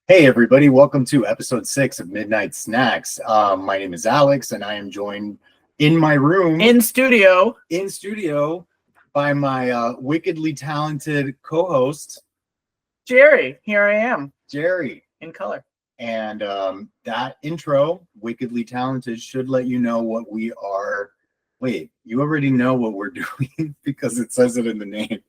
Hey everybody, welcome to episode 6 of Midnight Snacks. My name is Alex and I am joined in my room in studio by my wickedly talented co-host Jerry. Here I am Jerry in color. And that intro, wickedly talented, should let you know what we are. Wait, you already know what we're doing because it says it in the name.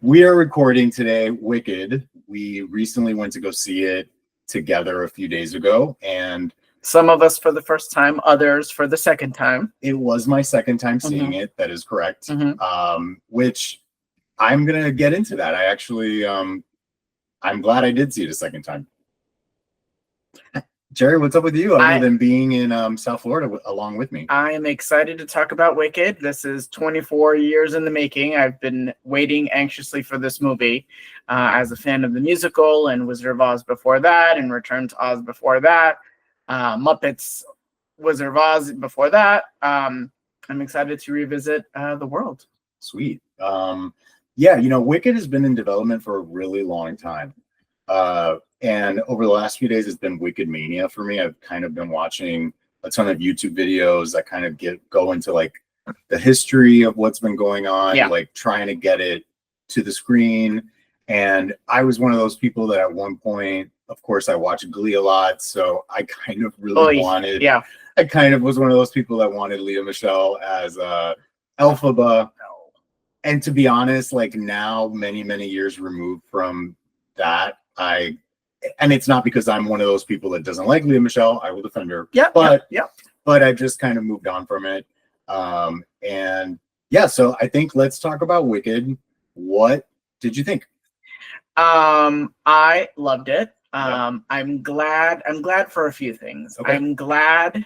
We are recording today Wicked. We recently went to go see it together a few days ago, and some of us for the first time, others for the second time. It was my second time seeing it. That is correct. Which I'm gonna get into that. I actually I'm glad I did see it a second time. Jerry, what's up with you other than being in South Florida along with me? I am excited to talk about Wicked. This is 24 years in the making. I've been waiting anxiously for this movie as a fan of the musical and Wizard of Oz before that and Return to Oz before that. Muppets Wizard of Oz before that. I'm excited to revisit the world. Sweet. Yeah, Wicked has been in development for a really long time. And over the last few days, it's been Wicked Mania for me. I've kind of been watching a ton of YouTube videos that kind of go into like the history of what's been going on, like trying to get it to the screen. And I was one of those people that at one point, of course, I watched Glee a lot. So I kind of really wanted, I kind of was one of those people that wanted Leah Michele as Elphaba. And to be honest, like now, many, many years removed from that, and it's not because I'm one of those people that doesn't like Leah Michele. I will defend her. But I've just kind of moved on from it. And yeah, so I think let's talk about Wicked. What did you think? I loved it. I'm glad for a few things. Okay. I'm glad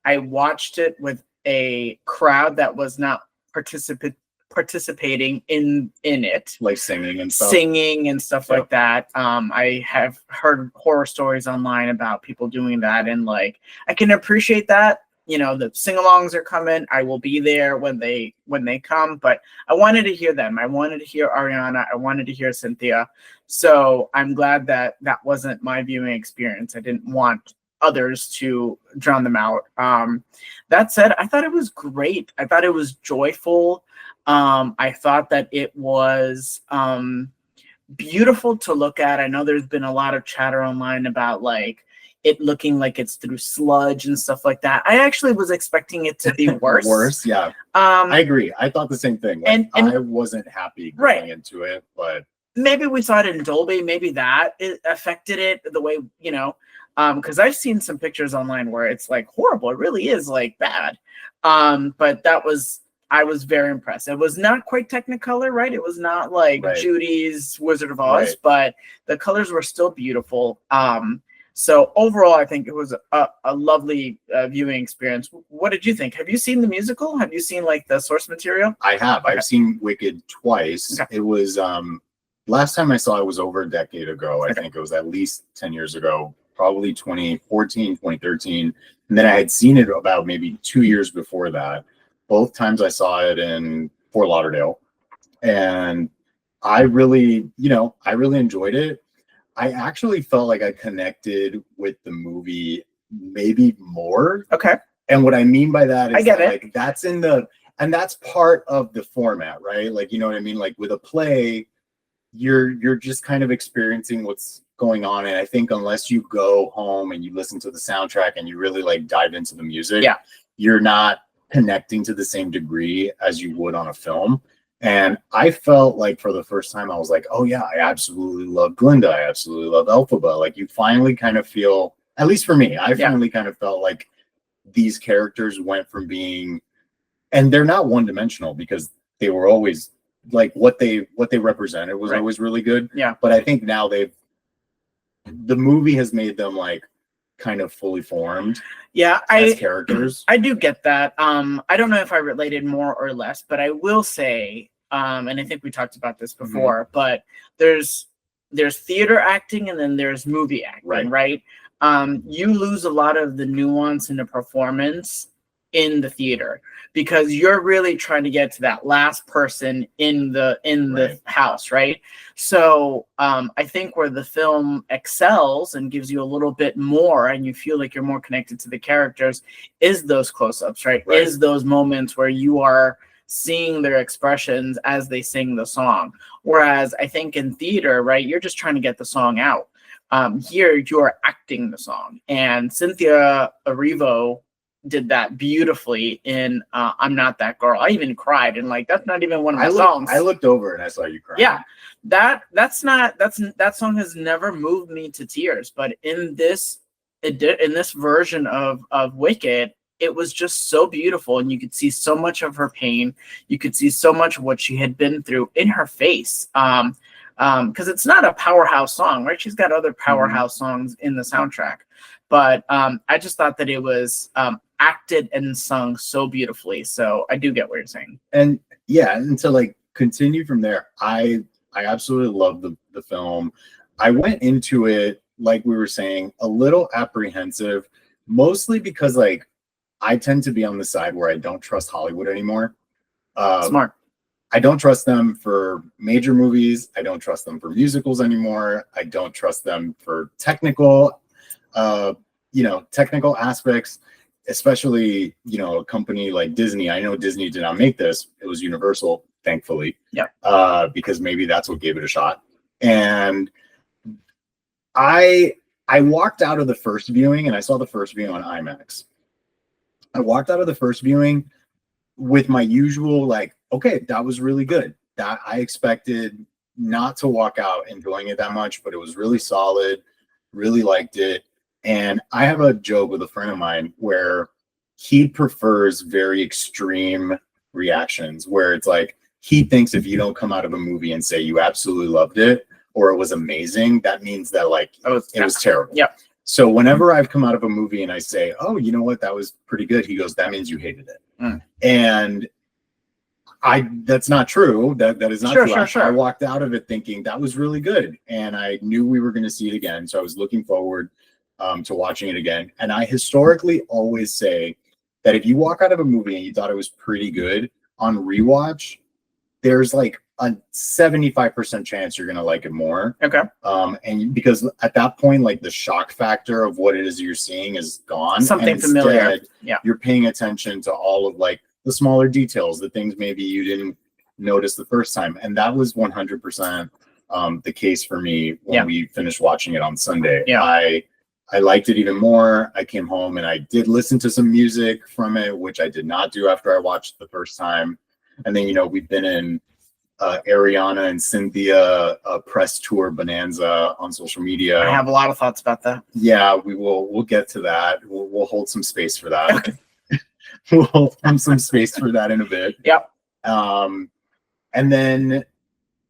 I watched it with a crowd that was not participating in it, like singing and stuff like that. I have heard horror stories online about people doing that, and like I can appreciate that. The sing-alongs are coming. I will be there when they come, but I wanted to hear them. I wanted to hear Ariana. I wanted to hear Cynthia. So I'm glad that wasn't my viewing experience. I didn't want others to drown them out. That said, I thought it was great. I thought it was joyful. I thought that it was beautiful to look at. I know there's been a lot of chatter online about like it looking like it's through sludge and stuff like that. I actually was expecting it to be worse. Yeah. I agree. I thought the same thing. Like, and I wasn't happy going into it, but maybe we saw it in Dolby.Maybe that it affected it the way, because I've seen some pictures online where it's like horrible. It really is like bad. But I was very impressed. It was not quite Technicolor, right? It was not like Judy's Wizard of Oz, but the colors were still beautiful. So overall, I think it was a lovely viewing experience. What did you think? Have you seen the musical? Have you seen like the source material? I have. Okay. I've seen Wicked twice. Okay. It was last time I saw it was over a decade ago. I think it was at least 10 years ago, probably 2014, 2013. And then I had seen it about maybe 2 years before that. Both times I saw it in Fort Lauderdale, and I really enjoyed it. I actually felt like I connected with the movie maybe more. Okay. And what I mean by that is like that's that's part of the format, right? Like, you know what I mean? Like with a play, you're just kind of experiencing what's going on. And I think unless you go home and you listen to the soundtrack and you really like dive into the music, you're not connecting to the same degree as you would on a film. And I felt like for the first time, I was like, oh yeah, I absolutely love Glinda. I absolutely love Elphaba. Like you finally kind of feel, at least for me, I finally kind of felt like these characters went from being, and they're not one-dimensional because they were always like what they represented was always really good. Yeah. But I think now the movie has made them like kind of fully formed as characters. I do get that. I don't know if I related more or less, but I will say, and I think we talked about this before, but there's theater acting and then there's movie acting, right? You lose a lot of the nuance in the performance in the theater, because you're really trying to get to that last person in the house, right? So I think where the film excels and gives you a little bit more and you feel like you're more connected to the characters is those close-ups, right? Is those moments where you are seeing their expressions as they sing the song. Whereas I think in theater, right, you're just trying to get the song out. Here you're acting the song, and Cynthia Erivo did that beautifully in I'm Not That Girl. I even cried, and like that's not even one of my songs. I looked over and I saw you crying. Yeah, that song has never moved me to tears, but in this version of Wicked, it was just so beautiful, and you could see so much of her pain. You could see so much of what she had been through in her face. Because it's not a powerhouse song, right? She's got other powerhouse songs in the soundtrack, but I just thought that it was acted and sung so beautifully. So I do get what you're saying. And yeah, and to like continue from there, I absolutely love the film. I went into it, like we were saying, a little apprehensive, mostly because like I tend to be on the side where I don't trust Hollywood anymore. Smart. I don't trust them for major movies. I don't trust them for musicals anymore. I don't trust them for technical aspects, especially, a company like Disney. I know Disney did not make this. It was Universal, thankfully. Yeah. Because maybe that's what gave it a shot. And I walked out of the first viewing, and I saw the first viewing on IMAX. I walked out of the first viewing with my usual, like, okay, that was really good. That I expected not to walk out enjoying it that much, but it was really solid, really liked it. And I have a joke with a friend of mine where he prefers very extreme reactions, where it's like, he thinks if you don't come out of a movie and say you absolutely loved it or it was amazing, that means that like it was terrible. Yeah. So whenever I've come out of a movie and I say, oh, you know what, that was pretty good, he goes, that means you hated it. And that's not true. That is not true. Sure. I walked out of it thinking that was really good, and I knew we were going to see it again. So I was looking forward to watching it again. And I historically always say that if you walk out of a movie and you thought it was pretty good, on rewatch, there's like a 75% chance you're going to like it more. Okay. And because at that point, like the shock factor of what it is you're seeing is gone. Something and familiar. Instead, yeah. You're paying attention to all of like the smaller details, the things maybe you didn't notice the first time. And that was 100% the case for me when we finished watching it on Sunday. Yeah. I liked it even more. I came home and I did listen to some music from it, which I did not do after I watched the first time. And then, we've been in Ariana and Cynthia press tour bonanza on social media. I have a lot of thoughts about that. Yeah, we'll get to that. We'll hold some space for that. Okay. We'll hold some space for that in a bit. Yep. And then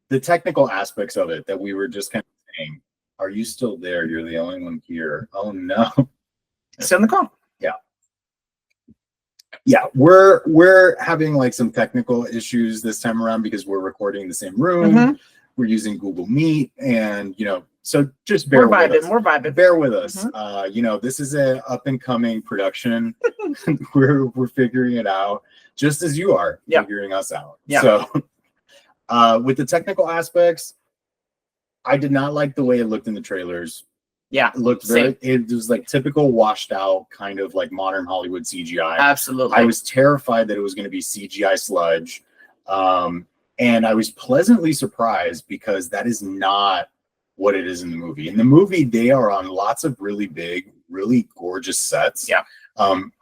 the technical aspects of it that we were just kind of saying. Are you still there? You're the only one here. Oh no. Send the call. Yeah. Yeah, we're having like some technical issues this time around because we're recording in the same room. We're using Google Meet, and so just bear with us. We're vibing. Bear with us. This is a up and coming production. we're figuring it out, just as you are figuring us out. Yeah. So with the technical aspects, I did not like the way it looked in the trailers. Yeah, it looked it was like typical washed out kind of like modern Hollywood CGI. Absolutely. I was terrified that it was going to be CGI sludge. And I was pleasantly surprised because that is not what it is in the movie. In the movie, they are on lots of really big, really gorgeous sets. Yeah.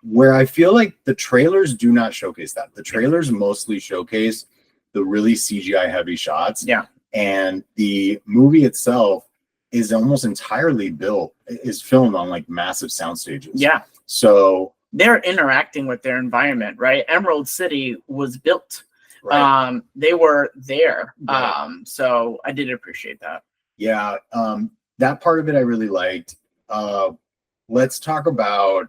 Where I feel like the trailers do not showcase that. The trailers mostly showcase the really CGI heavy shots. Yeah. And the movie itself is almost entirely filmed on like massive sound stages. Yeah. So they're interacting with their environment, right? Emerald City was built. Right. They were there. Right. So I did appreciate that. Yeah. That part of it I really liked. Let's talk about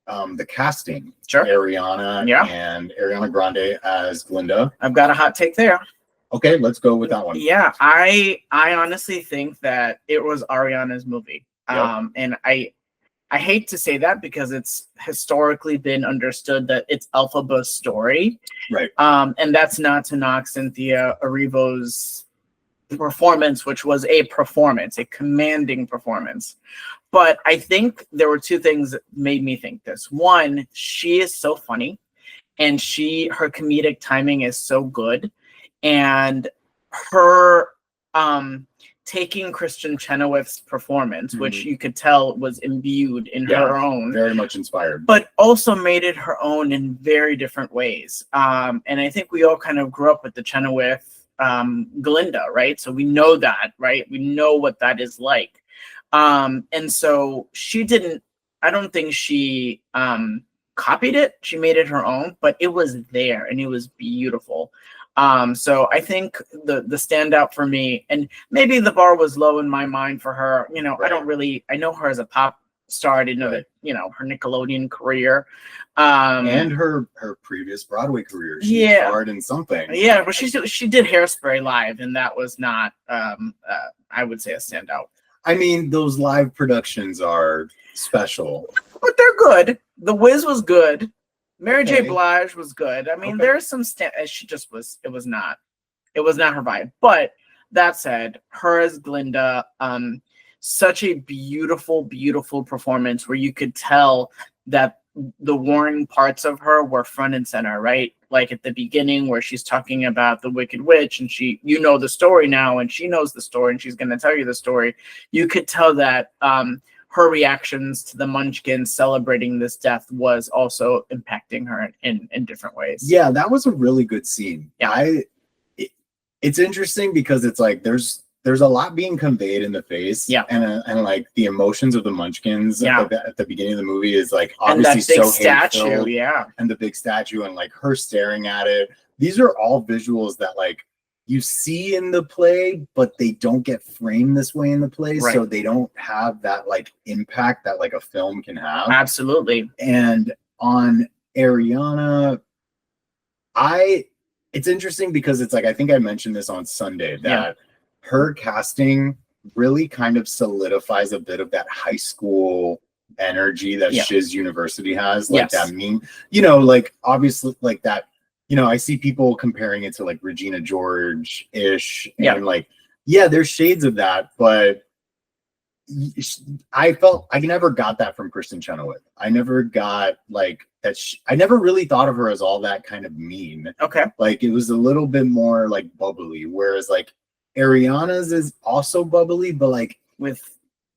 the casting. Sure. Ariana and Ariana Grande as Glinda. I've got a hot take there. Okay, let's go with that one. Yeah, I honestly think that it was Ariana's movie. Yep. And I I hate to say that because it's historically been understood that it's Elphaba's story. Right. And that's not to knock Cynthia Erivo's performance, which was a performance, a commanding performance. But I think there were two things that made me think this. One, she is so funny, and her comedic timing is so good, and her taking Kristen Chenoweth's performance, which you could tell was imbued in her own, very much inspired, but also made it her own in very different ways. And I think we all kind of grew up with the Chenoweth Glinda, right? So we know that, right? We know what that is like. And so I don't think she copied it. She made it her own, but it was there and it was beautiful. So I think the standout for me, and maybe the bar was low in my mind for her, you know, right. I know her as a pop star. I didn't know that, you know, her Nickelodeon career. And her previous Broadway career. She starred in something. Yeah, but she did Hairspray live, and that was not, I would say, a standout. I mean, those live productions are special. But they're good. The Wiz was good. Mary J. Blige was good. I mean, there's some she just was. It was not her vibe. But that said, her as Glinda, such a beautiful, beautiful performance where you could tell that the warring parts of her were front and center, right? Like at the beginning where she's talking about the Wicked Witch, and you know the story now, and she knows the story, and she's going to tell you the story. You could tell that her reactions to the Munchkins celebrating this death was also impacting her in different ways. Yeah, that was a really good scene. Yeah. It's interesting because it's like there's a lot being conveyed in the face. Yeah. And like the emotions of the Munchkins at the beginning of the movie is like obviously and that big so statue, hateful, yeah. And the big statue and like her staring at it. These are all visuals that like you see in the play, but they don't get framed this way in the play. Right. So they don't have that like impact that like a film can have. Absolutely. And on Ariana, it's interesting because it's like, I think I mentioned this on Sunday that her casting really kind of solidifies a bit of that high school energy that Shiz University has. Like that you know, like obviously like that, you know, I see people comparing it to like Regina George-ish. And like, there's shades of that, but I never got that from Kristen Chenoweth. I never got like that. I never really thought of her as all that kind of mean. Okay. Like it was a little bit more like bubbly, whereas like Ariana's is also bubbly, but like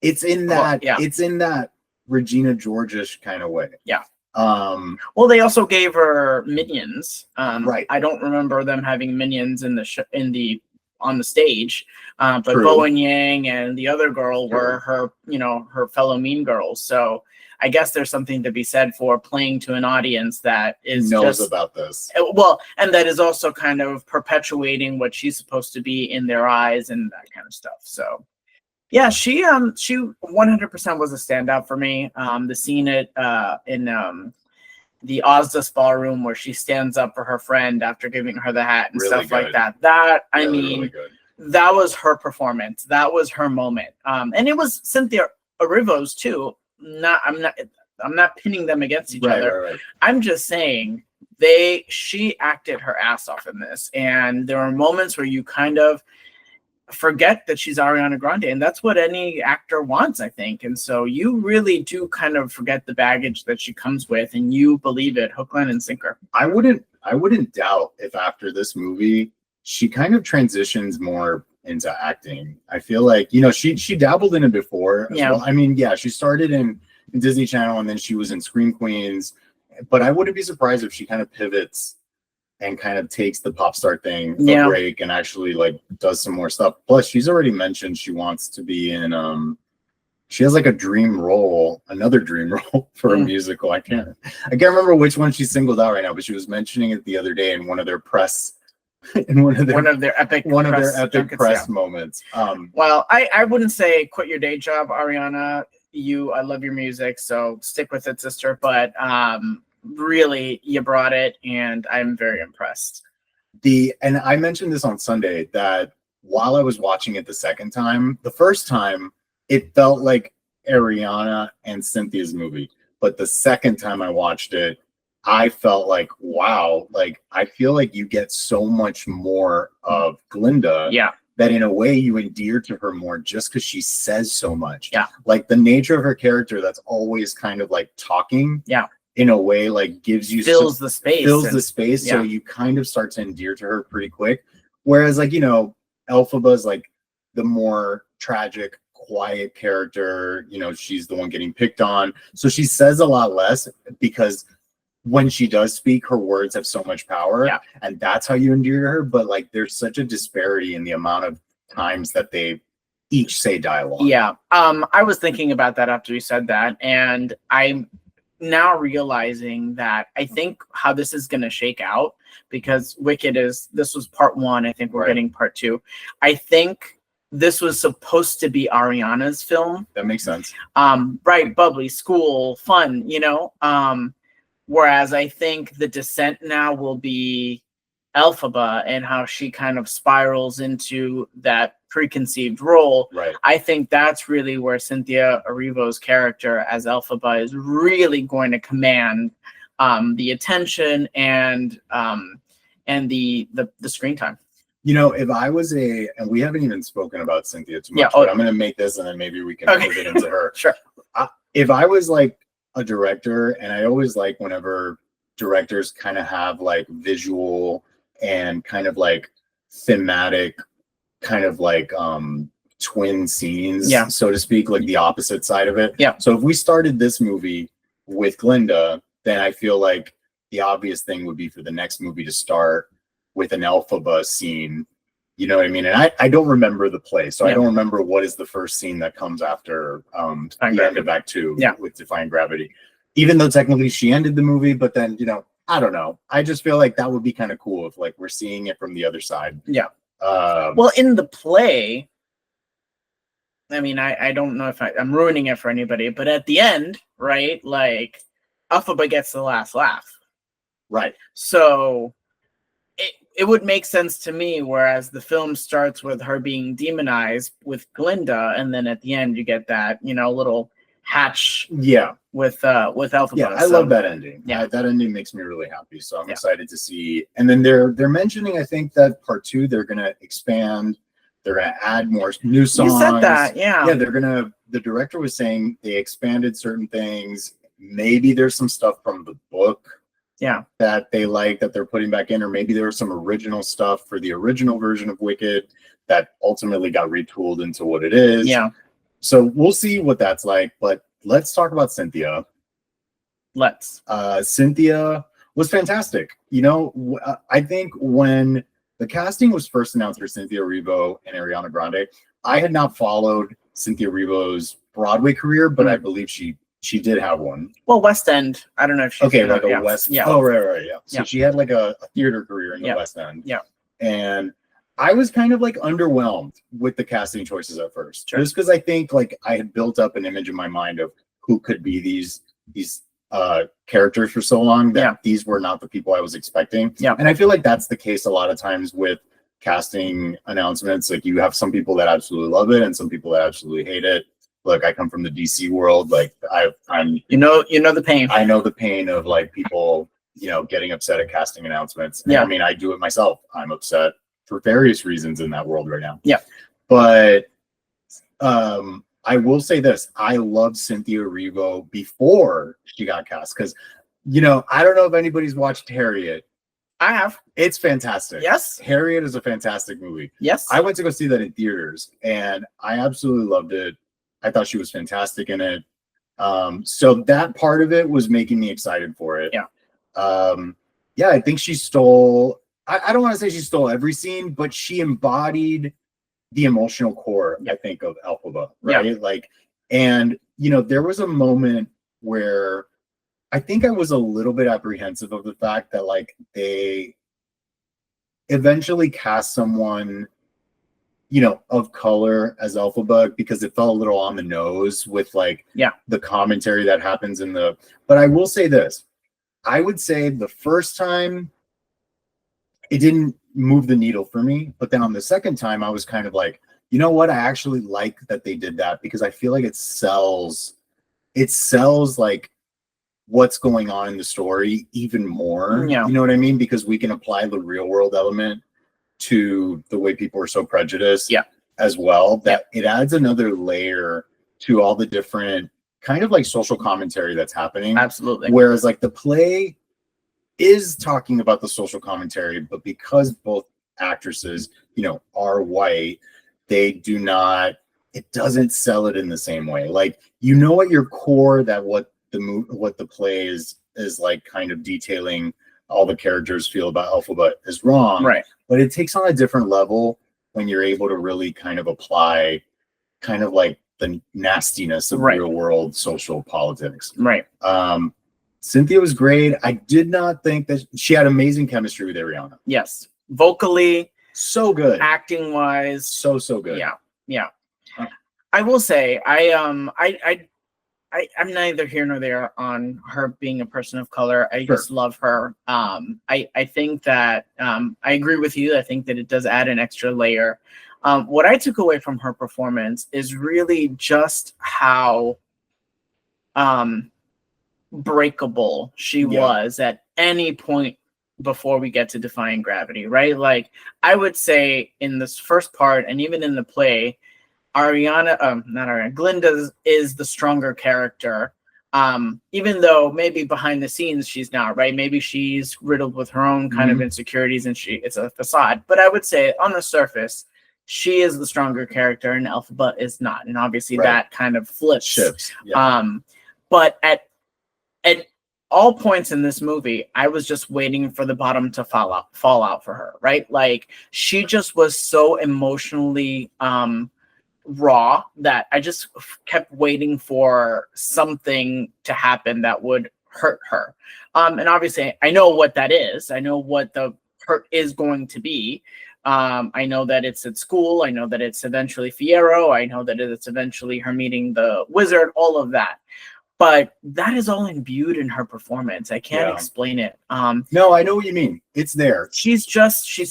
it's in that Regina George-ish kind of way. Yeah. Well, they also gave her minions. Right. I don't remember them having minions on the stage. But Bo and Yang and the other girl were her, you know, her fellow mean girls. So I guess there's something to be said for playing to an audience that knows about this. Well, and that is also kind of perpetuating what she's supposed to be in their eyes and that kind of stuff. So yeah, she 100% was a standout for me. The scene in the Ozdas ballroom where she stands up for her friend after giving her the hat and stuff like that. That that was her performance. That was her moment. And it was Cynthia Erivo's too. I'm not pinning them against each other. Right. I'm just saying she acted her ass off in this, and there are moments where you kind of forget that she's Ariana Grande, and that's what any actor wants, I think. And so you really do kind of forget the baggage that she comes with, and you believe it hook, line, and sinker. I wouldn't doubt if after this movie she kind of transitions more into acting. I feel like, you know, she dabbled in it before as well. I mean, she started in Disney Channel and then she was in Scream Queens, but I wouldn't be surprised if she kind of pivots and kind of takes the pop star thing a break and actually like does some more stuff. Plus, she's already mentioned she wants to be in she has like another dream role for a musical. I can't remember which one she singled out right now, but she was mentioning it the other day in one of their press epic press moments. Well, I wouldn't say quit your day job, Ariana. I love your music, so stick with it, sister. But really, you brought it, and I'm very impressed. And I mentioned this on Sunday that while I was watching it the second time, the first time it felt like Ariana and Cynthia's movie. But the second time I watched it, I felt like, wow, like I feel like you get so much more of Glinda. Yeah. That in a way you endear to her more just because she says so much. Yeah. Like the nature of her character that's always kind of like talking. Yeah. In a way, like gives you fills the space. So you kind of start to endear to her pretty quick. Whereas like, Elphaba's like the more tragic, quiet character, she's the one getting picked on. So she says a lot less because when she does speak, her words have so much power. Yeah. And that's how you endear to her. But like there's such a disparity in the amount of times that they each say dialogue. Yeah. I was thinking about that after you said that, and I'm now realizing that I think how this is going to shake out, because this was part one. I think we're getting part two. I think this was supposed to be Ariana's film. That makes sense. Bright, bubbly, school, fun, whereas I think the descent now will be Elphaba and how she kind of spirals into that preconceived role. Right. I think that's really where Cynthia Erivo's character as Elphaba is really going to command the attention and the screen time. If I was and we haven't even spoken about Cynthia too much, but I'm going to make this and then maybe we can move it into her. Sure. If I was like a director, and I always like whenever directors kind of have like visual and kind of like thematic kind of like twin scenes, so to speak, like the opposite side of it. Yeah. So if we started this movie with Glinda, then I feel like the obvious thing would be for the next movie to start with an Elphaba scene. You know what I mean? And I don't remember the play, so I don't remember what is the first scene that comes after the end of Act 2 with Defying Gravity. Even though technically she ended the movie, but then, I don't know. I just feel like that would be kind of cool if like we're seeing it from the other side. Yeah. Well, in the play, I mean, I don't know if I'm ruining it for anybody, but at the end, right, like Elphaba gets the last laugh. Right. So it would make sense to me, whereas the film starts with her being demonized with Glinda, and then at the end you get that, little hatch with Elphaba. Yeah, I love that ending. Yeah, that ending makes me really happy. So I'm excited to see. And then they're mentioning, I think, that part 2 they're gonna expand, they're gonna add more new songs. You said that, yeah. Yeah, the director was saying they expanded certain things. Maybe there's some stuff from the book that they like that they're putting back in, or maybe there was some original stuff for the original version of Wicked that ultimately got retooled into what it is. Yeah. So we'll see what that's like, but let's talk about Cynthia. Cynthia was fantastic. I think when the casting was first announced for Cynthia Erivo and Ariana Grande, I had not followed Cynthia Erivo's Broadway career, but I believe she did have one. Well, West End. I don't know if she's like a West. Yeah. Oh, right. Yeah. So she had like a theater career in the West End. Yeah. And I was kind of like underwhelmed with the casting choices at first, just because I think like I had built up an image in my mind of who could be these characters for so long that these were not the people I was expecting. Yeah. And I feel like that's the case a lot of times with casting announcements. Like you have some people that absolutely love it and some people that absolutely hate it. Look, I come from the DC world. Like I'm the pain. I know the pain of like people, getting upset at casting announcements. And I mean, I do it myself. I'm upset for various reasons in that world right now. Yeah. But I will say this. I loved Cynthia Erivo before she got cast because, I don't know if anybody's watched Harriet. I have. It's fantastic. Yes. Harriet is a fantastic movie. Yes. I went to go see that in theaters and I absolutely loved it. I thought she was fantastic in it. So that part of it was making me excited for it. Yeah. I think she stole, I don't want to say she stole every scene, but she embodied the emotional core, I think, of Elphaba, right? Yeah. Like, and, there was a moment where I think I was a little bit apprehensive of the fact that like they eventually cast someone of color as Elphaba because it felt a little on the nose with like the commentary that happens but I will say this. I would say the first time it didn't move the needle for me, but then on the second time I was kind of like, You know what? I actually like that they did that because I feel like it sells like what's going on in the story even more. Yeah. You know what I mean? Because we can apply the real world element to the way people are so prejudiced as well, that it adds another layer to all the different kind of like social commentary that's happening. Absolutely. Whereas like the play is talking about the social commentary, but because both actresses, are white, they do not, it doesn't sell it in the same way. Like, at your core that what the play is like kind of detailing all the characters feel about Elphaba is wrong. Right. But it takes on a different level when you're able to really kind of apply kind of like the nastiness of real world social politics. Right. Cynthia was great. I did not think that she had amazing chemistry with Ariana. Yes. Vocally, so good. Acting wise, so good. Yeah. I will say, I'm neither here nor there on her being a person of color. I just love her. I think that I agree with you. I think that it does add an extra layer. What I took away from her performance is really just how breakable she was at any point before we get to Defying Gravity, right? Like, I would say in this first part and even in the play, Glinda is the stronger character. Even though maybe behind the scenes she's not, right? Maybe she's riddled with her own kind of insecurities and it's a facade. But I would say on the surface, she is the stronger character and Elphaba is not. And obviously that kind of flips. But at all points in this movie, I was just waiting for the bottom to fall out for her, right? Like, she just was so emotionally raw that I just kept waiting for something to happen that would hurt her. And obviously I know what that is. I know what the hurt is going to be. I know that it's at school. I know that it's eventually Fiero. I know that it's eventually her meeting the wizard, all of that. But that is all imbued in her performance. I can't explain it. No, I know what you mean. It's there. She's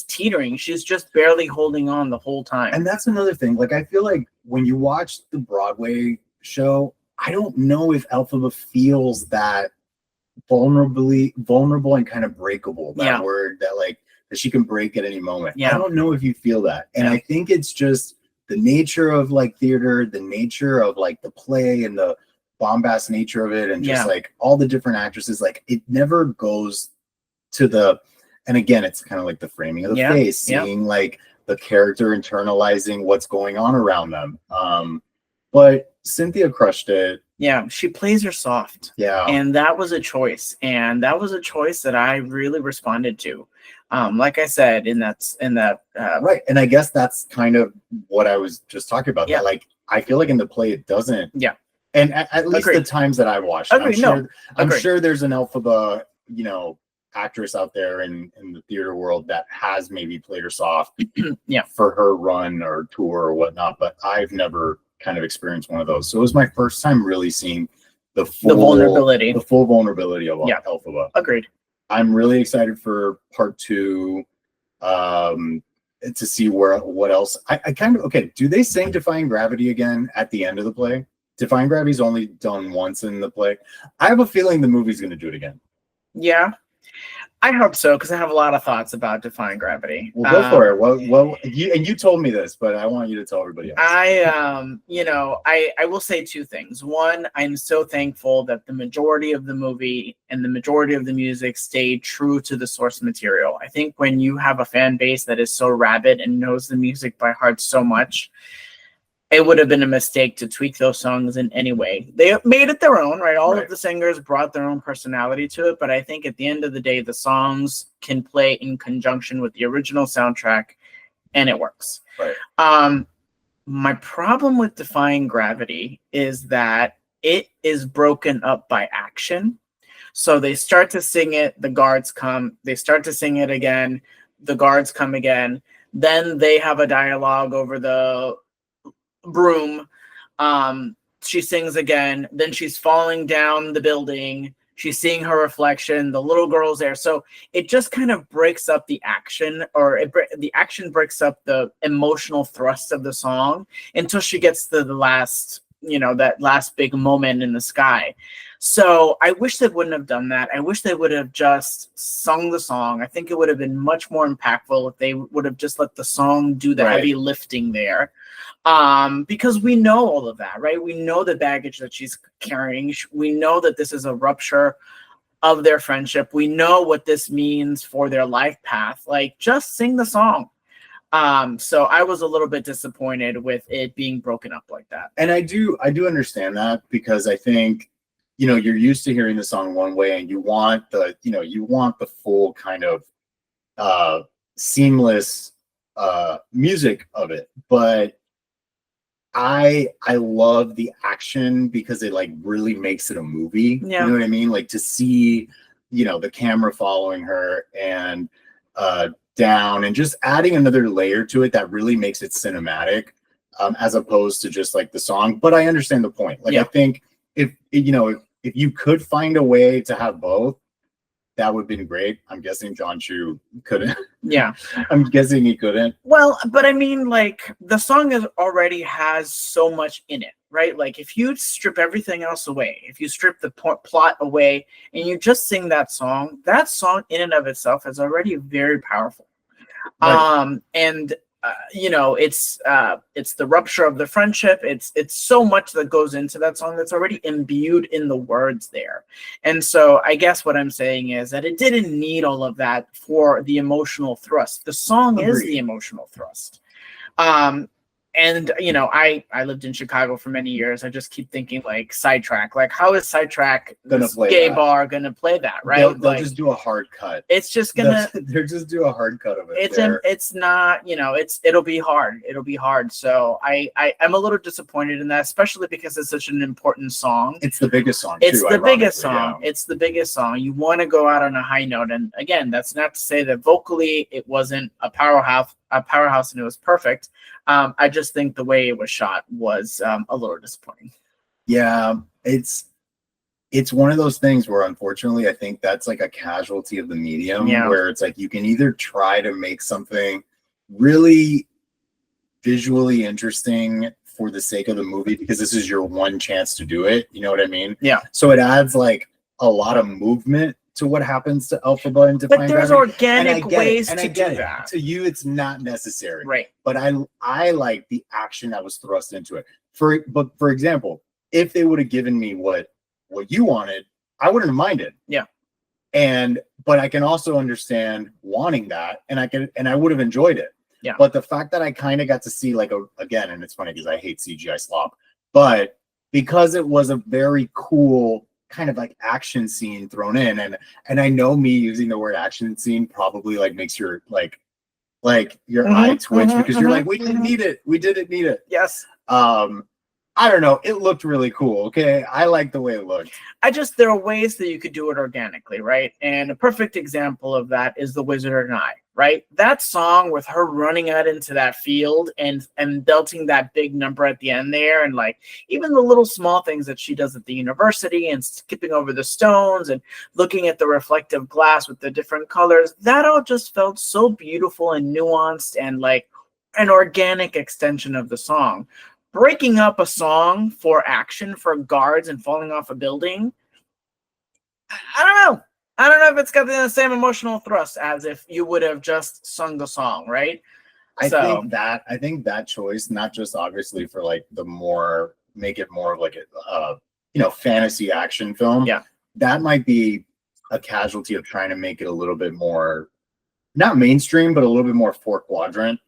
teetering. She's just barely holding on the whole time. And that's another thing. Like, I feel like when you watch the Broadway show, I don't know if Elphaba feels that vulnerable and kind of breakable. That word that she can break at any moment. I don't know if you feel that. And I think it's just the nature of like theater, the nature of like the play and the bombast nature of it, and just like all the different actresses, like it never goes to and again, it's kind of like the framing of the face, seeing like the character internalizing what's going on around them. But Cynthia crushed it. Yeah, she plays her soft. Yeah. And that was a choice. And that was a choice that I really responded to. Like I said, in that right. And I guess that's kind of what I was just talking about. That, like, I feel like in the play it doesn't. Yeah. And at least the times that I watched, I'm sure there's an Elphaba, actress out there in the theater world that has maybe played her soft for her run or tour or whatnot, but I've never kind of experienced one of those. So it was my first time really seeing the full vulnerability of Elphaba. Agreed. I'm really excited for part 2 to see what else. I kind of, do they sing Defying Gravity again at the end of the play? Defying Gravity's only done once in the play. I have a feeling the movie's going to do it again. Yeah, I hope so, because I have a lot of thoughts about Defying Gravity. Well, go for it. Well, you told me this, but I want you to tell everybody else. I will say 2 things. One, I'm so thankful that the majority of the movie and the majority of the music stayed true to the source material. I think when you have a fan base that is so rabid and knows the music by heart so much, it would have been a mistake to tweak those songs in any way. They made it their own, right? All of the singers brought their own personality to it, but I think at the end of the day, the songs can play in conjunction with the original soundtrack, and it works. Right. My problem with Defying Gravity is that it is broken up by action. So they start to sing it, the guards come, they start to sing it again, the guards come again, then they have a dialogue over the broom. She sings again, then she's falling down the building, She's seeing her reflection. The little girl's there. So it just kind of breaks up the action, or the action breaks up the emotional thrust of the song until she gets to the last, that last big moment in the sky. So I wish they wouldn't have done that. I wish they would have just sung the song. I think it would have been much more impactful if they would have just let the song do the heavy lifting there. Because we know all of that, right? We know the baggage that she's carrying. We know that this is a rupture of their friendship. We know what this means for their life path. Like, just sing the song. So I was a little bit disappointed with it being broken up like that. And I do understand that, because I think, you're used to hearing the song one way, and you want the full kind of seamless music of it. But I love the action, because it like really makes it a movie. Yeah. You know what I mean? Like, to see, the camera following her and down, and just adding another layer to it that really makes it cinematic, as opposed to just like the song. But I understand the point. Like, I think if you could find a way to have both, that would have been great. I'm guessing John Chu couldn't. Yeah. I'm guessing he couldn't. Well, but I mean, like, the song already has so much in it, right? Like, if you strip everything else away, if you strip the plot away and you just sing that song in and of itself is already very powerful. Right. And it's the rupture of the friendship. It's so much that goes into that song that's already imbued in the words there. And so I guess what I'm saying is that it didn't need all of that for the emotional thrust. The song is the emotional thrust. And I lived in Chicago for many years. I just keep thinking, like, Sidetrack. Like, how is Sidetrack, this gay bar, gonna play that? Right? They'll just do a hard cut. It's just gonna. They'll just do a hard cut of it. It's not. It'll be hard. It'll be hard. So I'm a little disappointed in that, especially because it's such an important song. It's the biggest song. It's the biggest song. Yeah. It's the biggest song. You want to go out on a high note, and again, that's not to say that vocally it wasn't a powerhouse, and it was perfect. I just think the way it was shot was a little disappointing. Yeah, it's one of those things where, unfortunately, I think that's like a casualty of the medium, where it's like you can either try to make something really visually interesting for the sake of the movie, because this is your one chance to do it. You know what I mean? Yeah. So it adds like a lot of movement to what happens to Elphaba and Define Gravity. But there's organic ways to do that. To you, it's not necessary. Right. But I like the action that was thrust into it. For example, if they would have given me what you wanted, I wouldn't have minded. Yeah. But I can also understand wanting that, and I would have enjoyed it. Yeah. But the fact that I kind of got to see, like, again, and it's funny because I hate CGI slop, but because it was a very cool kind of like action scene thrown in, and I know me using the word action scene probably like makes your like your eye twitch, because you're like, we didn't need it. Yes. I don't know, it looked really cool. Okay, I like the way it looked. There are ways that you could do it organically, right? And a perfect example of that is The Wizard and I, right? That song with her running out into that field and belting that big number at the end there, and like even the little small things that she does at the university and skipping over the stones and looking at the reflective glass with the different colors, that all just felt so beautiful and nuanced and like an organic extension of the song. Breaking up a song for action, for guards and falling off a building, I don't know if it's got the same emotional thrust as if you would have just sung the song, right? I think that choice, not just obviously for like make it more of like a fantasy action film. Yeah, that might be a casualty of trying to make it a little bit more, not mainstream, but a little bit more four quadrant,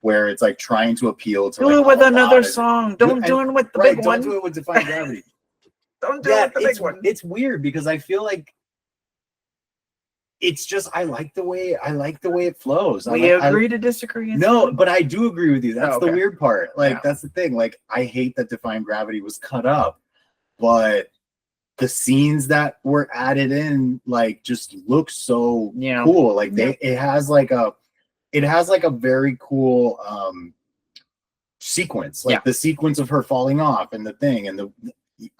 where it's like trying to appeal to. Do it with another song. Don't do it with the big one. Don't do it with Define Gravity. Don't do it with the big one. It's weird because I feel like it's just I like the way it flows. We agree to disagree. No, but I do agree with you. That's the weird part. Like that's the thing. Like I hate that Define Gravity was cut up, but the scenes that were added in like just look so cool. Like it has like a very cool sequence, like the sequence of her falling off and the thing, and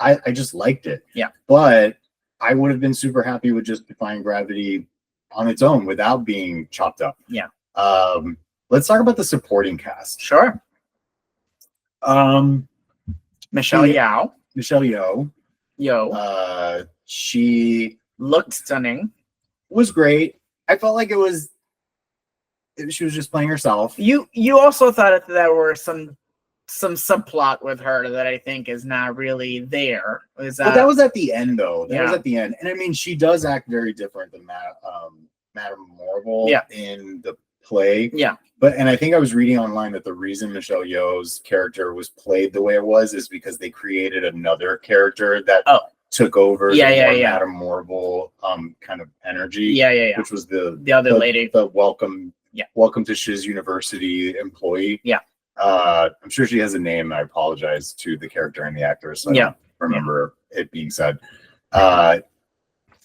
I just liked it. Yeah. But I would have been super happy with just Defying Gravity on its own without being chopped up. Yeah. Let's talk about the supporting cast. Sure. Michelle Yeoh. Michelle Yeoh. She looked stunning. Was great. I felt like she was just playing herself. You also thought that there were some subplot with her that I think is not really there. Well, that was at the end, though. That was at the end. And I mean, she does act very different than Madame Marvel in the play. Yeah. And I think I was reading online that the reason Michelle Yeoh's character was played the way it was is because they created another character that took over Madame Marvel kind of energy. Which was the other lady. The welcome to Shiz University employee. Yeah. I'm sure she has a name. I apologize to the character and the actress. I don't remember it being said. But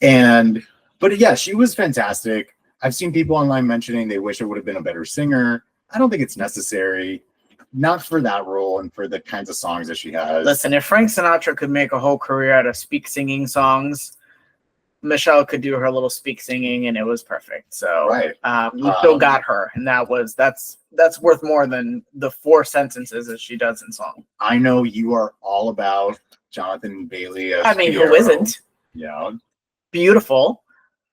yeah, she was fantastic. I've seen people online mentioning they wish it would have been a better singer. I don't think it's necessary. Not for that role and for the kinds of songs that she has. Listen, if Frank Sinatra could make a whole career out of speak singing songs, Michelle could do her little speak singing and it was perfect. So we still got her, and that's worth more than the 4 sentences that she does in song. I know you are all about Jonathan Bailey. I mean, Piero. Who isn't? Yeah. Beautiful.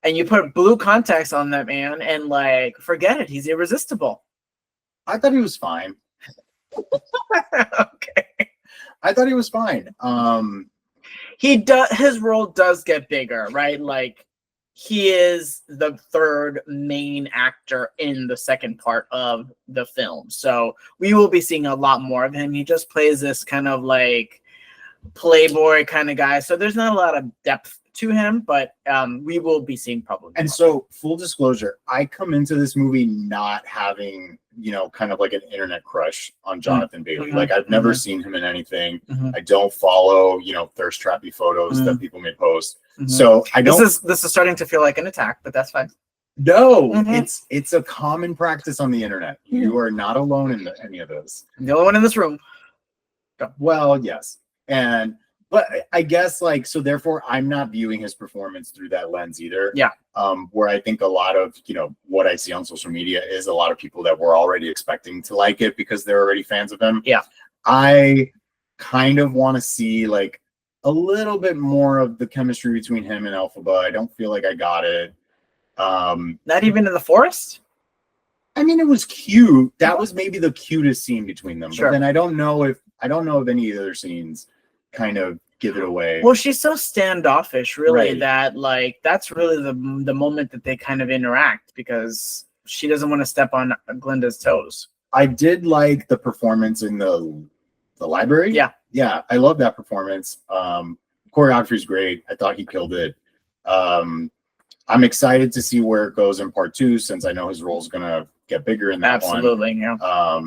And you put blue contacts on that man and like, forget it. He's irresistible. I thought he was fine. Okay. I thought he was fine. His role does get bigger, right? Like, he is the 3rd main actor in the second part of the film. So we will be seeing a lot more of him. He just plays this kind of like playboy kind of guy. So there's not a lot of depth to him, but we will be seeing probably. And so, full disclosure, I come into this movie not having, kind of like an internet crush on Jonathan Bailey. Like, I've never seen him in anything. I don't follow, thirst trappy photos that people may post. So I don't. This is starting to feel like an attack, but that's fine. No, it's a common practice on the internet. You are not alone in any of this. I'm the only one in this room. Well, yes, but I guess so therefore I'm not viewing his performance through that lens either. Yeah. Where I think a lot of, what I see on social media is a lot of people that were already expecting to like it because they're already fans of him. Yeah. I kind of want to see a little bit more of the chemistry between him and Elphaba. I don't feel like I got it. Not even in the forest? I mean, it was cute. That was maybe the cutest scene between them. Sure. But then I don't know if any other scenes kind of give it away. Well, she's so standoffish, really, that that's really the moment that they kind of interact because she doesn't want to step on Glinda's toes. I did like the performance in the library. Yeah, I love that performance. Choreography is great. I thought he killed it. I'm excited to see where it goes in part 2 since I know his role is gonna get bigger in that one. Absolutely, yeah.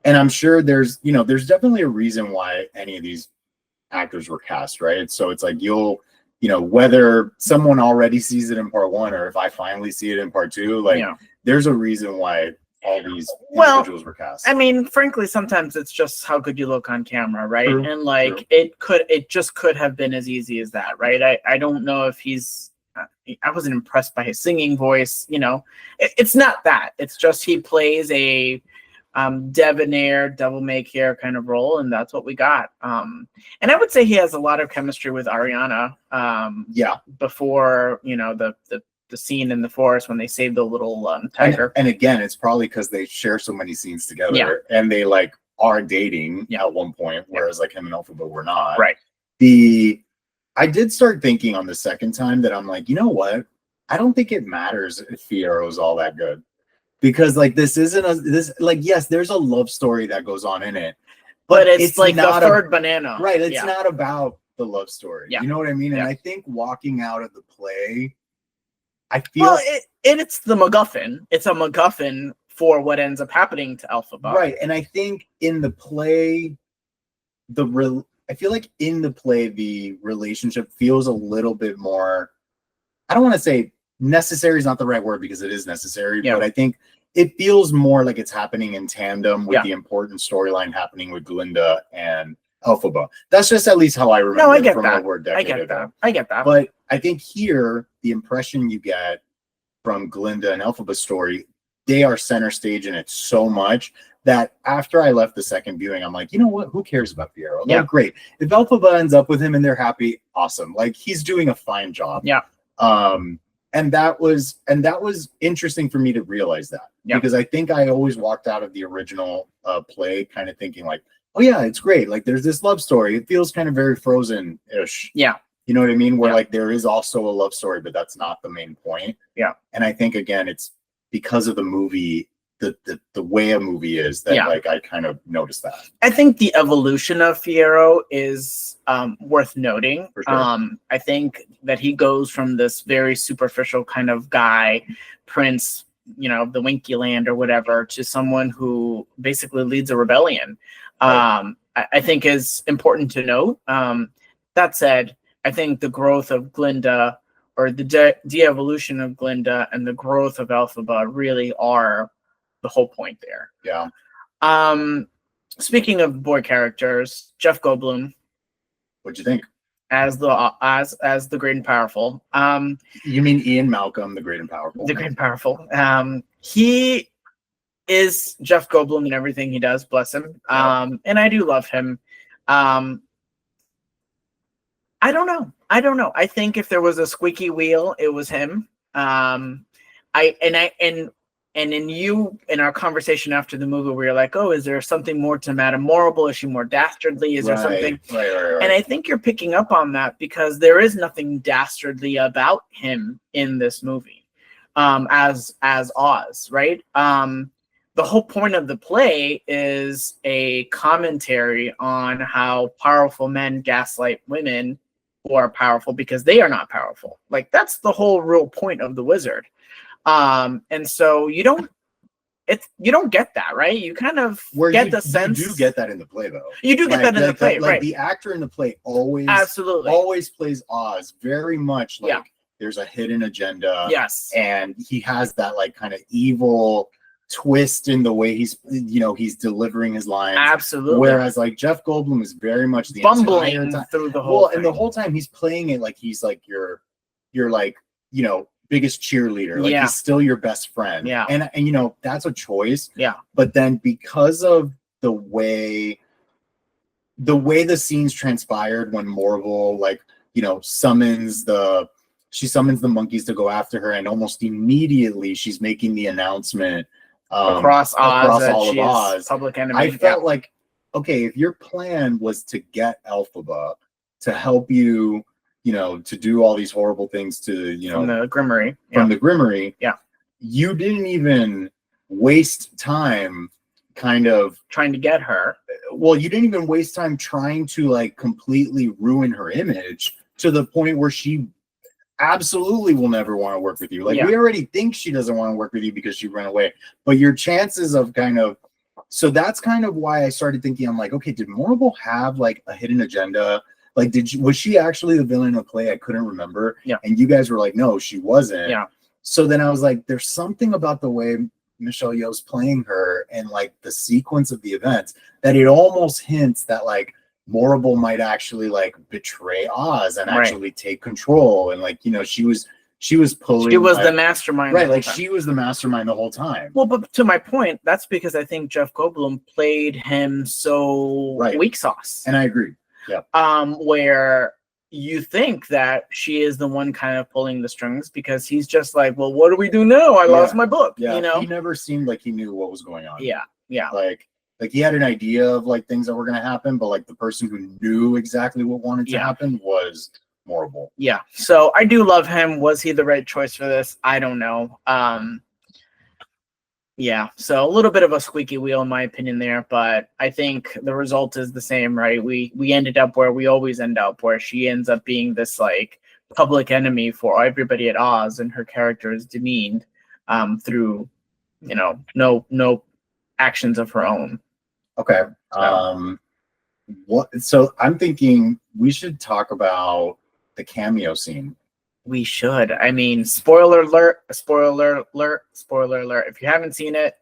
And I'm sure there's definitely a reason why any of these actors were cast, right? So it's like whether someone already sees it in part 1 or if I finally see it in part 2, there's a reason why all these individuals were cast. I mean, frankly, sometimes it's just how good you look on camera, right? True, and it just could have been as easy as that, right? I don't know if I wasn't impressed by his singing voice, it's not that. It's just he plays a debonair, devil-may-care kind of role, and that's what we got. And I would say he has a lot of chemistry with Ariana. Before the scene in the forest when they saved the little tiger. And again, it's probably because they share so many scenes together, and they are dating at one point, whereas him and Elphaba were not. Right. I did start thinking on the second time that I'm like, you know what? I don't think it matters if Fiero's all that good. Because this isn't yes, there's a love story that goes on in it, but it's like the third banana, right? It's not about the love story. Yeah. You know what I mean? And I think walking out of the play, I feel it's the MacGuffin. It's a MacGuffin for what ends up happening to Elphaba, right? And I think in the play, I feel like in the play the relationship feels a little bit more. I don't want to say necessary is not the right word because it is necessary, but I think it feels more like it's happening in tandem with the important storyline happening with Glinda and Elphaba. That's just at least how I remember. No, I get from that. Over a I decade get ago. that. I get that. But I think here the impression you get from Glinda and Elphaba's story, they are center stage in it so much that after I left the second viewing, I'm like, you know what? Who cares about Fiyero? Yeah. Like, great. If Elphaba ends up with him and they're happy, awesome. Like, he's doing a fine job. Yeah. And that was interesting for me to realize that, because I think I always walked out of the original play kind of thinking like, oh yeah, it's great. Like, there's this love story. It feels kind of very Frozen-ish. Yeah. You know what I mean? Where like there is also a love story, but that's not the main point. Yeah. And I think again, it's because of the movie, the way a movie is that like I kind of noticed that. I think the evolution of Fiyero is worth noting. For sure. I think that he goes from this very superficial kind of guy, prince, you know, the Winky Land or whatever, to someone who basically leads a rebellion. Right. I think is important to note. That said, I think the growth of Glinda, or the de-evolution of Glinda, and the growth of Elphaba really are the whole point there. Yeah. Speaking of boy characters, Jeff Goldblum. What'd you think? As the Great and Powerful. You mean Ian Malcolm, the Great and Powerful? The Great and Powerful. He is Jeff Goldblum in everything he does. Bless him. And I do love him. I don't know. I think if there was a squeaky wheel, it was him. In our conversation after the movie, we were like, oh, is there something more to Madame Morrible? Is she more dastardly? Is there something? Right. And I think you're picking up on that because there is nothing dastardly about him in this movie, as Oz, right? The whole point of the play is a commentary on how powerful men gaslight women who are powerful because they are not powerful. Like, that's the whole real point of The Wizard. And so you don't get that, right? You kind of get the sense. You do get that in the play, though. You do get that in the play, right? The actor in the play always plays Oz very much like there's a hidden agenda. Yes. And he has that like kind of evil twist in the way he's delivering his lines. Absolutely. Whereas like Jeff Goldblum is very much the bumbling entire time through the whole thing. And the whole time he's playing it like he's like your like, you know, biggest cheerleader. Like he's still your best friend. Yeah. And you know, that's a choice. Yeah. But then because of the way the scenes transpired when Morrible, like, you know, summons the monkeys to go after her, and almost immediately she's making the announcement across Oz, all of Oz, public enemy. I felt like, okay, if your plan was to get Elphaba to help you, you know, to do all these horrible things to, you know, from the Grimmery, you didn't even waste time kind of trying to get her. Well, you didn't even waste time trying to like completely ruin her image to the point where she absolutely will never want to work with you. Like we already think she doesn't want to work with you because she ran away, but your chances of so that's kind of why I started thinking, I'm like, okay, did Morrible have like a hidden agenda? Like, was she actually the villain in the play? I couldn't remember. Yeah. And you guys were like, no, she wasn't. Yeah. So then I was like, there's something about the way Michelle Yeoh's playing her and like the sequence of the events that it almost hints that like Morrible might actually like betray Oz and actually take control. And like, you know, she was pulling. She was the mastermind. Right. Like she was the mastermind the whole time. Well, but to my point, that's because I think Jeff Goldblum played him so weak sauce. And I agree. Yeah. Where you think that she is the one kind of pulling the strings because he's just like, well, what do we do now? I lost my book. Yeah. You know, he never seemed like he knew what was going on. Yeah. Yeah. Like he had an idea of like things that were going to happen, but like the person who knew exactly what wanted to happen was Morrible. Yeah. So I do love him. Was he the right choice for this? I don't know. Yeah. So a little bit of a squeaky wheel in my opinion there, but I think the result is the same, right? We ended up where we always end up, where she ends up being this like public enemy for everybody at Oz, and her character is demeaned through, you know, no actions of her own. Okay. So I'm thinking we should talk about the cameo scene. We should. I mean, spoiler alert. If you haven't seen it,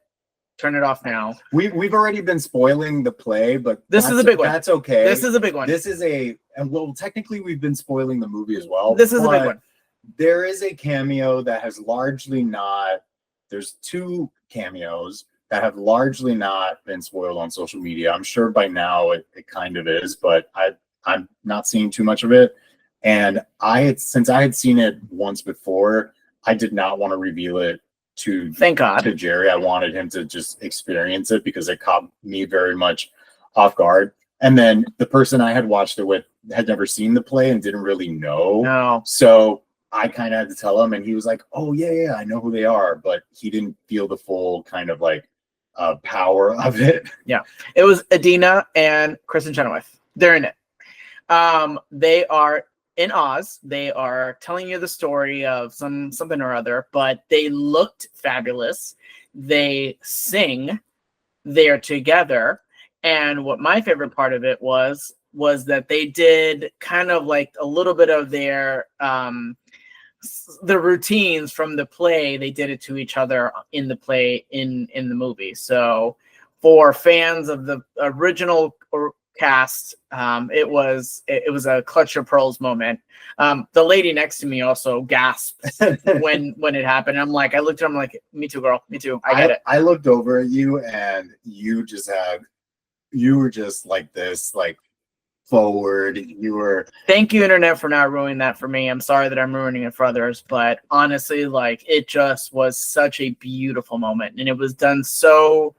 turn it off now. We've already been spoiling the play, but this is a big one. That's okay. This is a big one. This is a and well, technically we've been spoiling the movie as well. This is a big one. There is a cameo that has largely not, there's 2 cameos that have largely not been spoiled on social media. I'm sure by now it kind of is, but I'm not seeing too much of it. And since I had seen it once before, I did not want to reveal it to Thank God. to Jerry. I wanted him to just experience it because it caught me very much off guard. And then the person I had watched it with had never seen the play and didn't really know. No. So I kind of had to tell him, and he was like, "Oh yeah, I know who they are," but he didn't feel the full kind of like power of it. Yeah, it was Adina and Kristen Chenoweth. They're in it. They are in Oz. They are telling you the story of something or other, but they looked fabulous. They sing. They're together. And what my favorite part of it was that they did kind of like a little bit of their the routines from the play. They did it to each other in the play in the movie. So for fans of the original cast, it was a clutch of pearls moment. The lady next to me also gasped when it happened. I'm like, I looked at him like, me too, girl, me too. I get it. I looked over at you, and you were just like this, like forward. You were. Thank you, internet, for not ruining that for me. I'm sorry that I'm ruining it for others, but honestly, like, it just was such a beautiful moment, and it was done so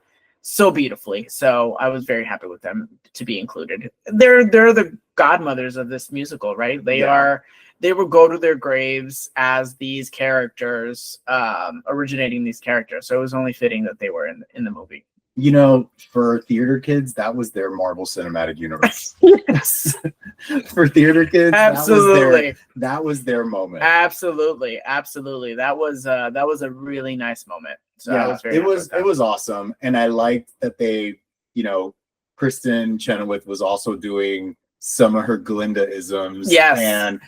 beautifully. So I was very happy with them to be included. They're the godmothers of this musical, right? They will go to their graves as these characters, originating these characters. So it was only fitting that they were in the movie. You know, for theater kids, that was their Marvel Cinematic Universe. Yes. For theater kids, absolutely, that was their moment. Absolutely. That was a really nice moment. So yeah, it was awesome, and I liked that they, Kristen Chenoweth was also doing some of her Glinda-isms. Yes, and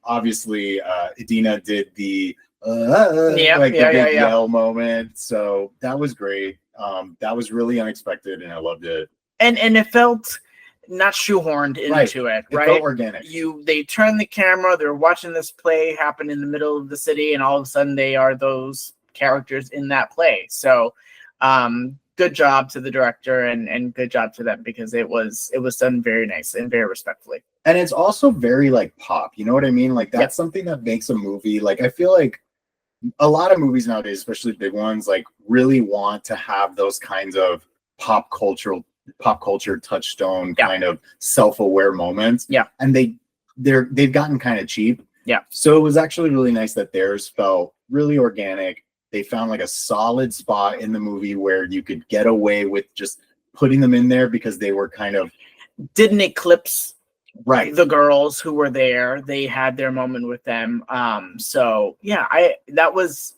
obviously Idina did the yell moment. So that was great. That was really unexpected, and I loved it. And it felt not shoehorned into it, right? It felt organic. They turned the camera, they're watching this play happen in the middle of the city, and all of a sudden they are those characters in that play. So good job to the director, and good job to them, because it was done very nice and very respectfully. And it's also very like pop, you know what I mean? Like that's something that makes a movie, like, I feel like a lot of movies nowadays, especially big ones, like really want to have those kinds of pop culture touchstone kind of self-aware moments. Yeah. And they've gotten kind of cheap. Yeah. So it was actually really nice that theirs felt really organic. They found like a solid spot in the movie where you could get away with just putting them in there because they were kind of didn't eclipse the girls who were there. They had their moment with them. So yeah, those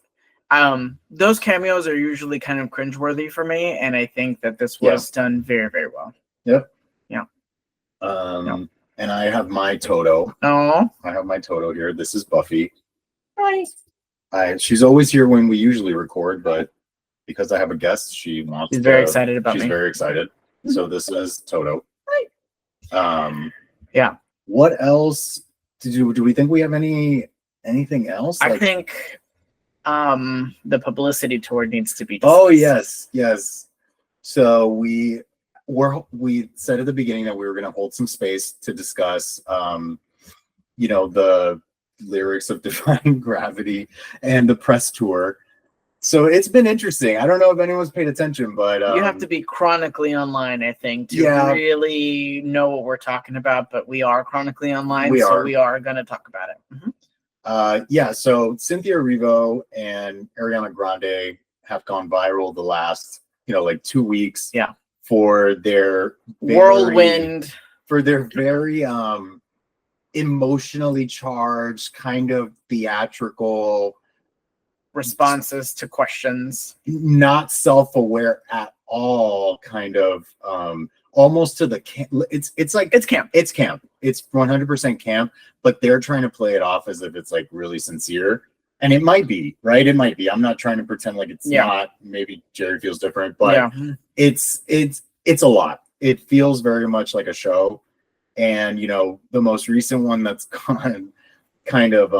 cameos are usually kind of cringeworthy for me, and I think that this was done very, very well. Yep. Yeah. And I have my Toto. Oh. I have my Toto here. This is Buffy. Nice. She's always here when we usually record, but because I have a guest, she's very excited about me. She's very excited. So this is Toto. Yeah. What else do we think we have anything else? I think the publicity tour needs to be discussed. Oh yes. So we said at the beginning that we were going to hold some space to discuss the lyrics of Defying Gravity and the press tour. So it's been interesting. I don't know if anyone's paid attention, but you have to be chronically online, I think, to really know what we're talking about. But we are chronically online, we are going to talk about it. Mm-hmm. So Cynthia Erivo and Ariana Grande have gone viral the last, 2 weeks. Yeah. For their whirlwind, for their very emotionally charged, kind of theatrical responses to questions, not self-aware at all, kind of almost to the camp. It's camp. It's 100% camp, but they're trying to play it off as if it's like really sincere, and it might be, right? It might be. I'm not trying to pretend like it's not. Maybe Jerry feels different, but it's a lot. It feels very much like a show. And the most recent one that's gone kind of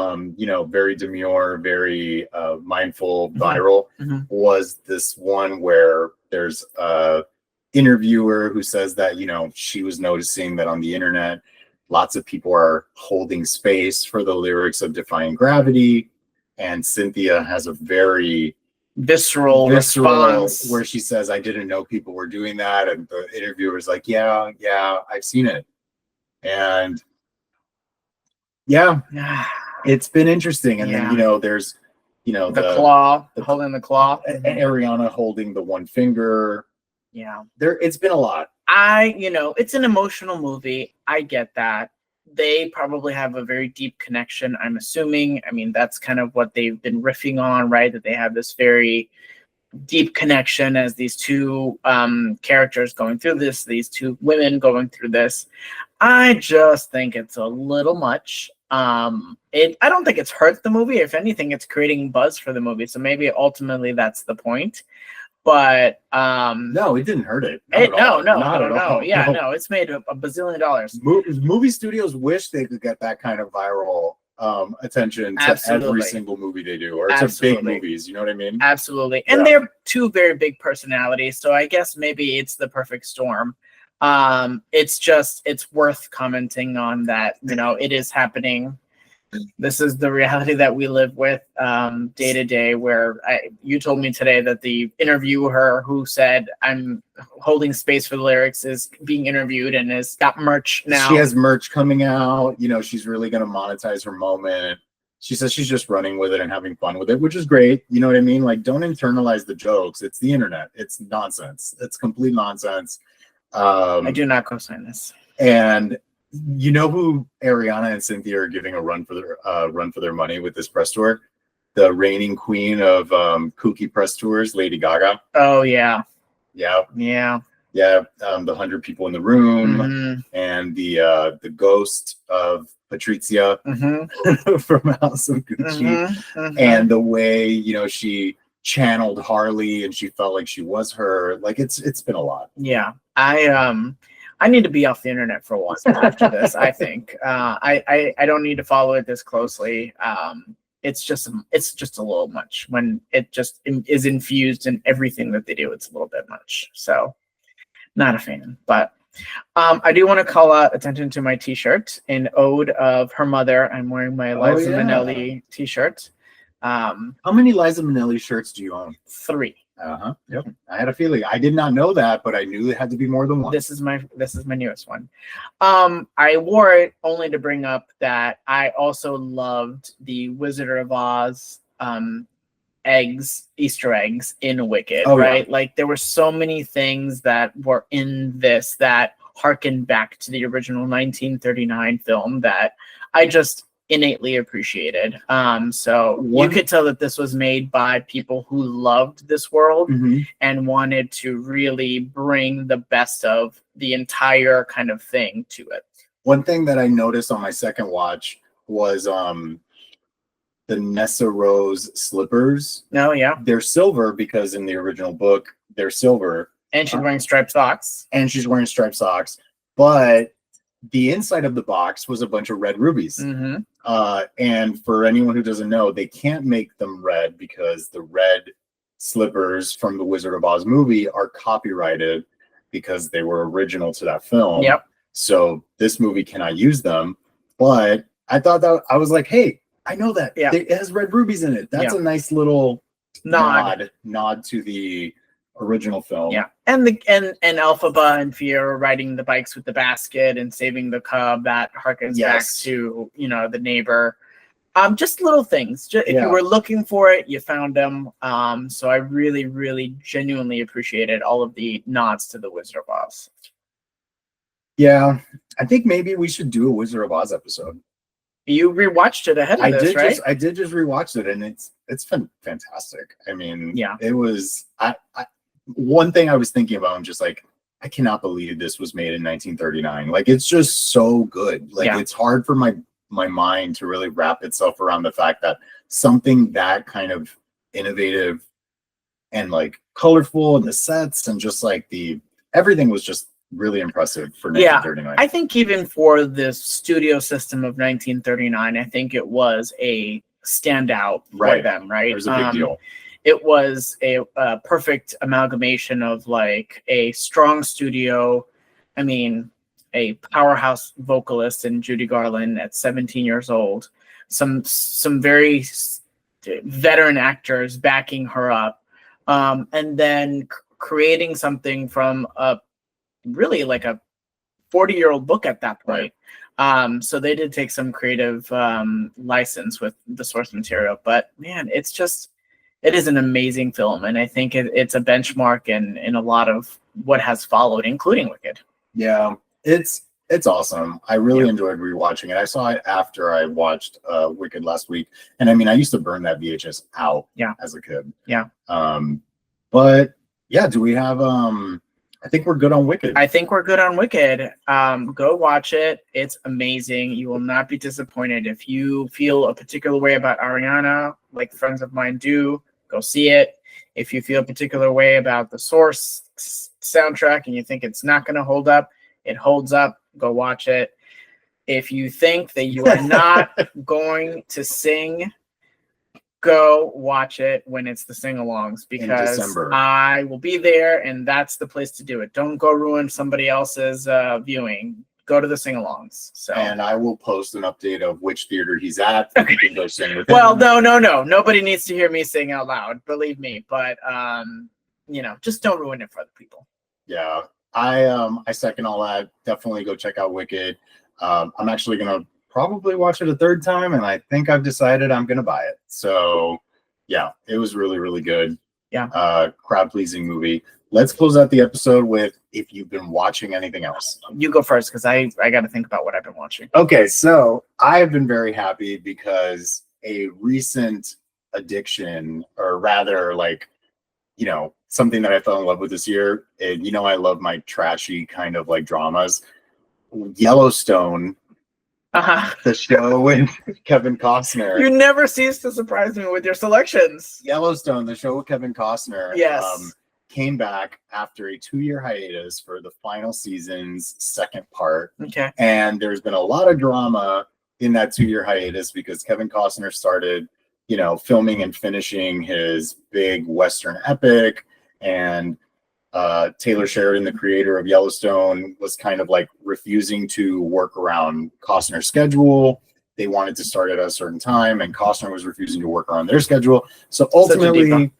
very demure, very mindful, viral, was this one where there's a interviewer who says that she was noticing that on the internet lots of people are holding space for the lyrics of Defying Gravity, and Cynthia has a very visceral response where she says, I didn't know people were doing that, and the interviewer's like, yeah, I've seen it. And it's been interesting. And then there's the claw, holding the claw, Ariana holding the one finger. It's been a lot. It's an emotional movie. I get that. They probably have a very deep connection, I'm assuming. I mean, that's kind of what they've been riffing on, right? That they have this very deep connection as these two characters going through this, these two women going through this. I just think it's a little much. I don't think it's hurt the movie. If anything, it's creating buzz for the movie. So maybe ultimately that's the point. But no, it didn't hurt it. No. Yeah, no, it's made a bazillion dollars. Movie studios wish they could get that kind of viral attention to every single movie they do, or to big movies. You know what I mean? Absolutely. And they're two very big personalities, so I guess maybe it's the perfect storm. It's worth commenting on that. It is happening. This is the reality that we live with day to day, where you told me today that the interviewer who said I'm holding space for the lyrics is being interviewed and has got merch now. She has merch coming out. She's really going to monetize her moment. She says she's just running with it and having fun with it, which is great. You know what I mean? Like, don't internalize the jokes. It's the internet. It's nonsense. It's complete nonsense. I do not co-sign this. And you know who Ariana and Cynthia are giving a run for their money with this press tour? The reigning queen of kooky press tours, Lady Gaga. Oh yeah. The 100 people in the room, and the ghost of Patrizia from House of Gucci, and the way she channeled Harley and she felt like she was her. Like it's been a lot. Yeah, I need to be off the internet for a while after this. I think I don't need to follow it this closely. It's just a little much when it just is infused in everything that they do. It's a little bit much. So not a fan, but I do want to call out attention to my t-shirt in ode of her mother. I'm wearing my Liza Minnelli t-shirt. How many Liza Minnelli shirts do you own? 3. Yep. I had a feeling. I did not know that, but I knew it had to be more than one. This is my newest one. I wore it only to bring up that I also loved the Wizard of Oz Easter eggs in Wicked, right? Yeah. Like there were so many things that were in this that harkened back to the original 1939 film that I just innately appreciated. So you could tell that this was made by people who loved this world and wanted to really bring the best of the entire kind of thing to it. One thing that I noticed on my second watch was the Nessa Rose slippers. Oh yeah. They're silver because in the original book they're silver. And she's wearing striped socks. But the inside of the box was a bunch of red rubies. And for anyone who doesn't know, they can't make them red because the red slippers from the Wizard of Oz movie are copyrighted because they were original to that film. Yep. So this movie cannot use them. But I thought that I was like, hey, I know that. Yeah. It has red rubies in it. That's a nice little nod to the original film. Yeah. And Elphaba and Fiora riding the bikes with the basket and saving the cub, that harkens back to, the neighbor. Just little things. If you were looking for it, you found them. So I really, really genuinely appreciated all of the nods to the Wizard of Oz. Yeah. I think maybe we should do a Wizard of Oz episode. You rewatched it ahead of this, right? I did just rewatch it, and it's been fantastic. I mean, it was. One thing I was thinking about, I'm just like, I cannot believe this was made in 1939. Like, it's just so good. Like, it's hard for my mind to really wrap itself around the fact that something that kind of innovative and like colorful, and the sets and just like everything was just really impressive for Yeah, 1939. I think even for the studio system of 1939, I think it was a standout for Right. them, right? It was a big deal. It was a perfect amalgamation of like a strong studio. I mean, a powerhouse vocalist in Judy Garland at 17 years old. Some very veteran actors backing her up, and then creating something from a really like a 40-year-old book at that point. Right. So they did take some creative license with the source material, but man, it is an amazing film, and I think it's a benchmark in a lot of what has followed, including Wicked. Yeah, it's awesome. I really enjoyed rewatching it. I saw it after I watched Wicked last week, and I mean, I used to burn that VHS out as a kid. Yeah. But yeah, do we have I think we're good on Wicked. I think we're good on Wicked. Go watch it. It's amazing. You will not be disappointed. If you feel a particular way about Ariana, like friends of mine do, go see it. If you feel a particular way about the Source soundtrack and you think it's not going to hold up, it holds up. Go watch it. If you think that you are not going to sing, go watch it when it's the sing-alongs, because I will be there and that's the place to do it. Don't go ruin somebody else's viewing. Go to the sing-alongs. So, and I will post an update of which theater he's at. Okay. You can go sing with well, him. no. Nobody needs to hear me sing out loud, believe me. But just don't ruin it for other people. Yeah, I second all that. Definitely go check out Wicked. I'm actually gonna probably watch it a third time, and I think I've decided I'm gonna buy it. So yeah, it was really, really good. Yeah. Crowd pleasing movie. Let's close out the episode with if you've been watching anything else. You go first, because I got to think about what I've been watching. Okay, so I've been very happy because a recent addiction, or rather like, something that I fell in love with this year, and I love my trashy kind of like dramas. Yellowstone, the show with Kevin Costner. You never cease to surprise me with your selections. Yellowstone, the show with Kevin Costner, yes, came back after a 2-year hiatus for the final season's second part. Okay. And there's been a lot of drama in that 2-year hiatus because Kevin Costner started, filming and finishing his big Western epic, and Taylor Sheridan, the creator of Yellowstone, was kind of like refusing to work around Costner's schedule. They wanted to start at a certain time, and Costner was refusing to work around their schedule. So ultimately,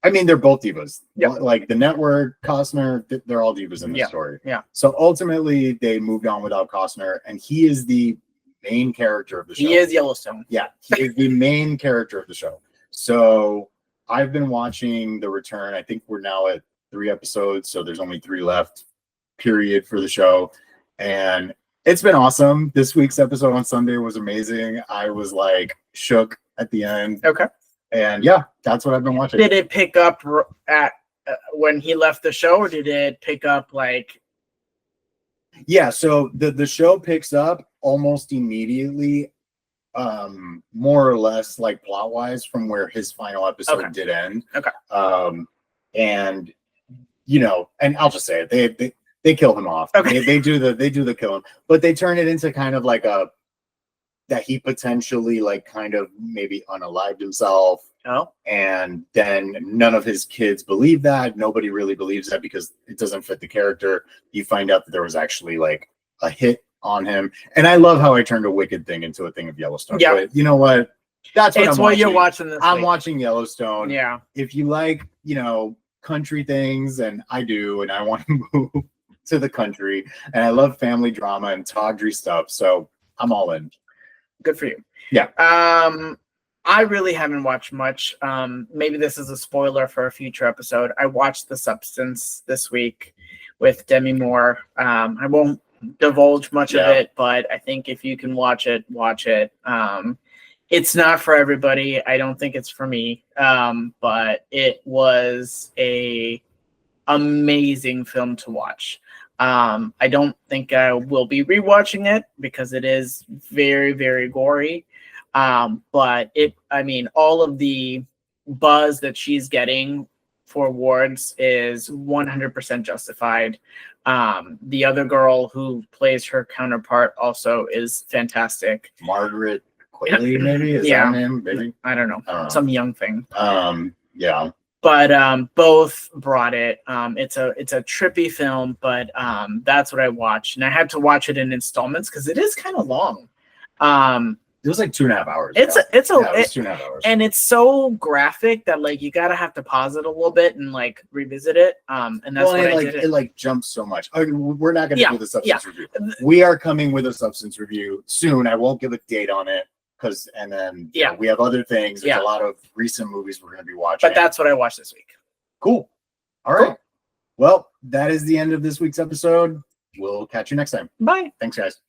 I mean, they're both divas. Yep. Like the network, Costner, they're all divas in this story. Yeah. So ultimately, they moved on without Costner, and he is the main character of the show. He is Yellowstone. Yeah, he is the main character of the show. So I've been watching The Return. I think we're now at 3 episodes, so there's only 3 left, period, for the show. And it's been awesome. This week's episode on Sunday was amazing. I was like shook at the end. Okay. And yeah, that's what I've been watching. Did it pick up at when he left the show, or did it pick up like? Yeah, so the show picks up almost immediately, more or less like plot wise from where his final episode did end. Okay. And and I'll just say it, they kill him off. Okay. They do the kill him, but they turn it into kind of like that he potentially like kind of maybe unalived himself. Oh. And then none of his kids believe that. Nobody really believes that because it doesn't fit the character. You find out that there was actually like a hit on him. And I love how I turned a Wicked thing into a thing of Yellowstone. Yeah. But you know what? That's what it's I'm what watching. You're watching this I'm week. watching Yellowstone. Yeah. If you like, country things, and I do, and I want to move to the country, and I love family drama and tawdry stuff, so I'm all in. Good for you. Yeah. I really haven't watched much. Maybe this is a spoiler for a future episode. I watched The Substance this week with Demi Moore. I won't divulge much of it, but I think if you can watch it, watch it. It's not for everybody. I don't think it's for me. But it was a amazing film to watch. I don't think I will be rewatching it because it is very, very gory. But all of the buzz that she's getting for awards is 100% justified. The other girl who plays her counterpart also is fantastic. Margaret Qualley, maybe? Is that her name? Maybe? I don't know. Some young thing. Yeah. But both brought it. It's a trippy film, but that's what I watched. And I had to watch it in installments because it is kind of long. It was like 2.5 hours. It was 2.5 hours. And it's so graphic that like you gotta have to pause it a little bit and like revisit it. And that's what I did. It like jumps so much. I mean, we're not gonna do the substance review. We are coming with a substance review soon. I won't give a date on it because you know, we have other things. There's a lot of recent movies we're gonna be watching. But that's what I watched this week. Cool. All right. Well, that is the end of this week's episode. We'll catch you next time. Bye. Thanks, guys.